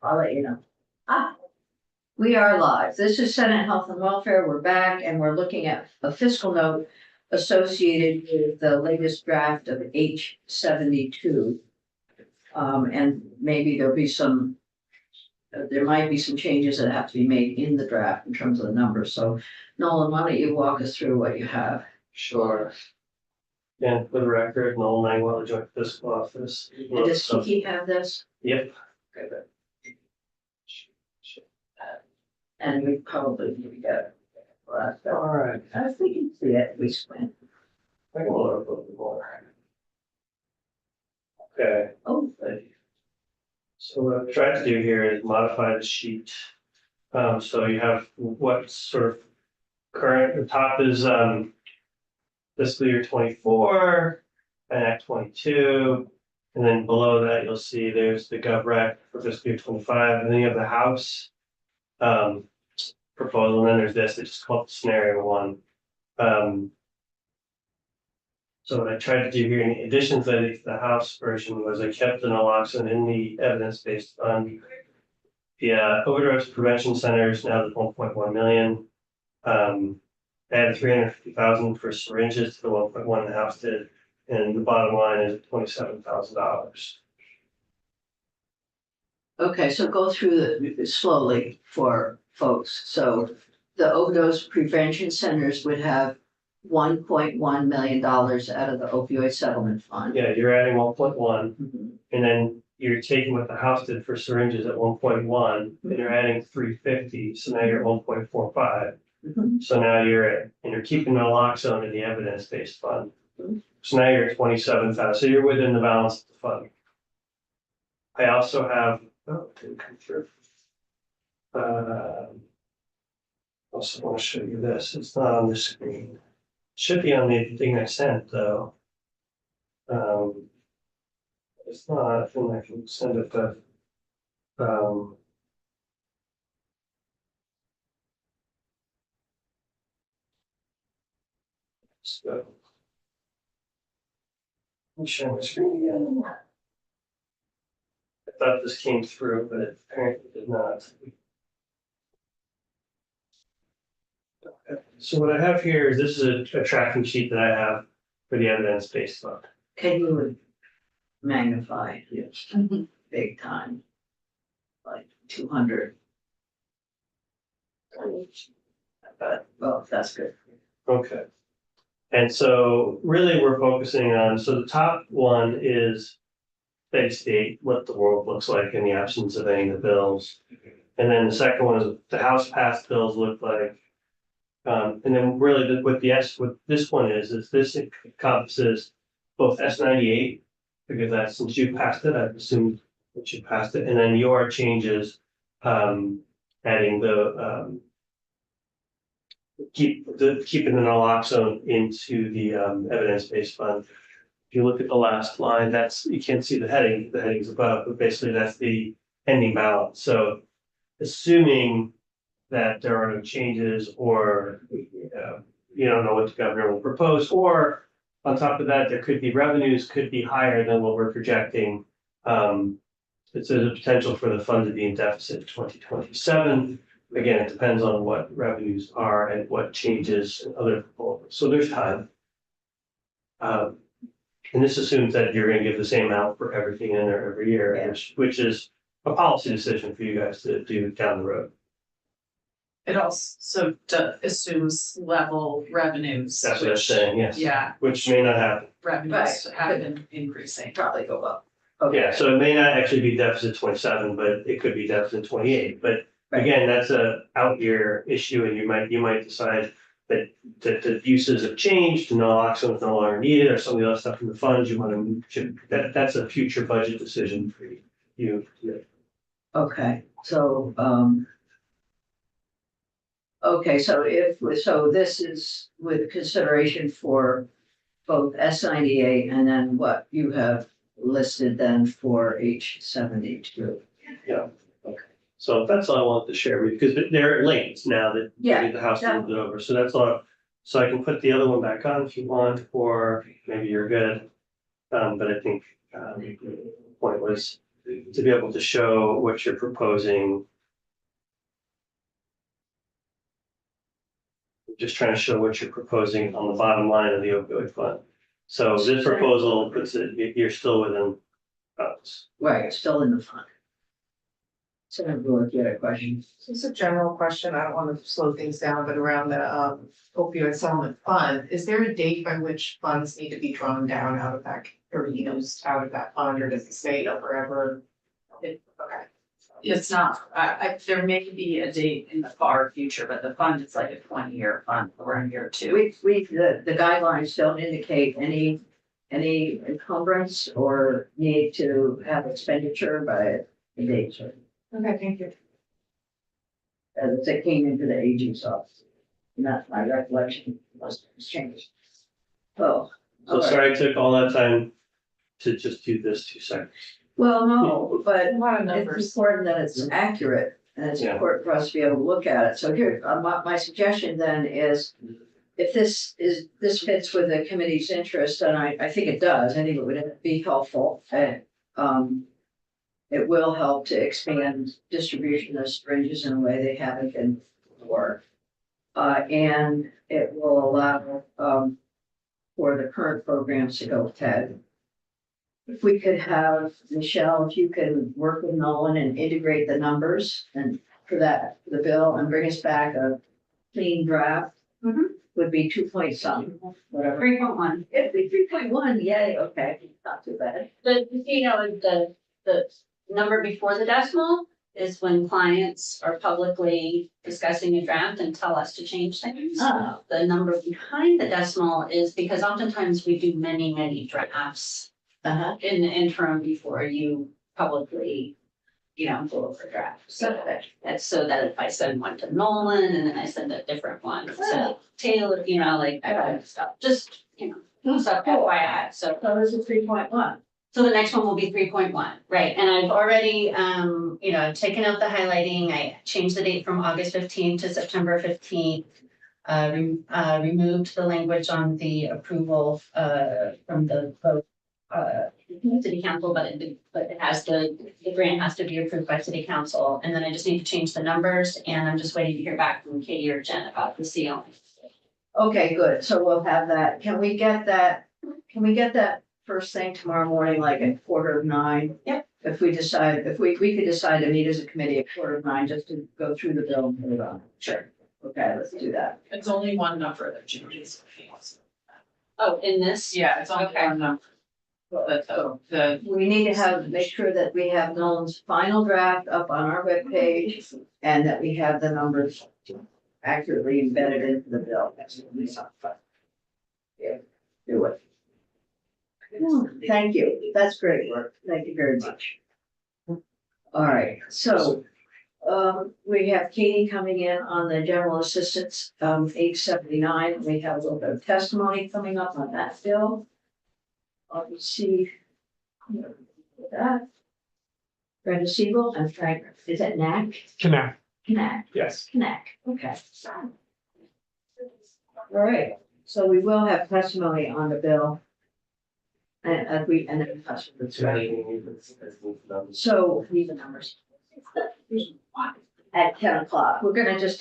I'll let you know. We are live. This is Senate Health and Welfare. We're back and we're looking at a fiscal note associated with the latest draft of H 72. And maybe there might be some changes that have to be made in the draft in terms of the numbers. So Nolan, why don't you walk us through what you have? Sure. And for the record, Noel Langwell, Joint Fiscal Office. And does Kiki have this? Yep. Okay, good. And we probably need to get it. All right. I think you can see it, we squint. I can load up a little bit more. Okay. Oh, So what I've tried to do here is modify the sheet. So you have what sort of current, the top is fiscal year 24 and Act 22. And then below that, you'll see there's the GovRec for fiscal year 25. And then you have the House proposal. And then there's this, it's called scenario one. So what I tried to do here in addition to the House version was I kept the naloxone in the evidence-based fund. The overdose prevention center is now at 1.1 million. Added 350,000 for syringes to the 1.1 the House did, and the bottom line is $27,000. okay, so go through slowly for folks. So the overdose prevention centers would have $1.1 million out of the opioid settlement fund. Yeah, you're adding 1.1, Mhm. and then you're taking what the House did for syringes at 1.1, and you're adding 350, so now you're at 1.45. Mhm. So now you're keeping naloxone in the evidence-based fund. Mhm. So now you're at 27,000, so you're within the balance of the fund. I also have, oh, it didn't come through. Also want to show you this, it's not on the screen. Should be on the thing I sent though. It's not, I think I can send it to, so. Let me share my screen again. I thought this came through, but it apparently did not. Okay. So what I have here is this is a tracking sheet that I have for the evidence-based fund. Can you magnify Yes. big time? Like 200. But, well, that's good. Okay. And so really we're focusing on, so the top one is steady state, what the world looks like in the absence of any of the bills. And then the second one is the House passed bills look like. And then really what this one is this encompasses both S98, because that's since you passed it, I've assumed that you passed it, and then your changes, adding the keeping the naloxone into the evidence-based fund. If you look at the last line, you can't see the heading's above, but basically that's the ending balance. So assuming that there are no changes or you don't know what the governor will propose, or on top of that, there could be revenues could be higher than what we're projecting. There's a potential for the fund to be in deficit in 2027. Again, it depends on what revenues are and what changes and other proposals. So there's time. And this assumes that you're going to give the same amount for everything in there every year, Yeah. which is a policy decision for you guys to do down the road. It also assumes level revenues. That's what I'm saying, yes. Yeah, Which may not happen. revenues Right. have been increasing. Probably go up. Okay. Yeah, so it may not actually be deficit 27, but it could be deficit 28. But Right. again, that's a out year issue, and you might decide that the uses have changed, and naloxone is no longer needed, or some of the other stuff in the funds you want to. That's a future budget decision for you. Okay, so, okay, so this is with consideration for both S98 and then what you have listed then for H 72. Yeah. Okay. So that's all I wanted to share with you, because they're lanes now that Yeah, the House moved it over. So that's all. So I can put the other one back on if you want, or maybe you're good. But I think the point was to be able to show what you're proposing. Just trying to show what you're proposing on the bottom line of the opioid fund. So this proposal puts it, you're still within bounds. Right, still in the fund. Senator Brewer, you had a question? Just a general question, I don't want to slow things down, but around the opioid settlement fund, is there a date by which funds need to be drawn down out of that, or used out of that fund, or does it stay forever? Okay. It's not, there may be a date in the far future, but the fund is like a 20-year fund, we're in year 2. The guidelines don't indicate any encumbrance or need to have expenditure by a date certain. Okay, thank you. As it came into the AG's office. And that's my recollection, unless it's changed. Oh. So all right. sorry I took all that time to just do this 2 seconds. Well, no, but A lot of it's numbers. important that it's accurate, and it's Yeah. important for us to be able to look at it. So here, my suggestion then is, if this fits with the committee's interest, and I think it does, I think it would be helpful. It will help to expand distribution of syringes in a way they haven't been before. And it will allow, for the current programs to go ahead. If we could have, Michelle, if you can work with Nolan and integrate the numbers and for that, the bill, and bring us back a clean draft. Mhm. Would be 2 point something, whatever. 3.1. It'd be 3.1, yay, okay, not too bad. The number before the decimal is when clients are publicly discussing a draft and tell us to change things. Oh, The number behind the decimal is because oftentimes we do many drafts uh-huh, in the interim before you publicly, go over drafts. So that's so that if I send one to Nolan and then I send a different one to Taylor, like that kind of stuff, just, so FYI, so. so this is 3.1. So the next one will be 3.1, right? And I've already, taken out the highlighting. I changed the date from August 15th to September 15th. Removed the language on the approval, from the vote, city council, but it has the grant has to be approved by city council. And then I just need to change the numbers, and I'm just waiting to hear back from Katie or Jen about the CO. Okay, good, so we'll have that, can we get that first thing tomorrow morning, like at 9:15? Yep. If we could decide to meet as a committee at 9:15, just to go through the bill and put it on. Sure. Okay, let's do that. It's only one number that changes. Oh, in this? Yeah, it's only Okay. one number. The We need to make sure that we have Nolan's final draft up on our webpage and that we have the numbers accurately embedded into the bill. Yeah, do it. Thank you. That's great work. Thank you very much. All right, so we have Katie coming in on the general assistance, 879. We have a little bit of testimony coming up on that bill. Let's see. That. Brenda Siebel and Frank, is it Knack? Connect, Knack, yes. Knack, okay. All right, so we will have testimony on the bill. And then that's right. So, these are numbers. At 10 o'clock, we're gonna just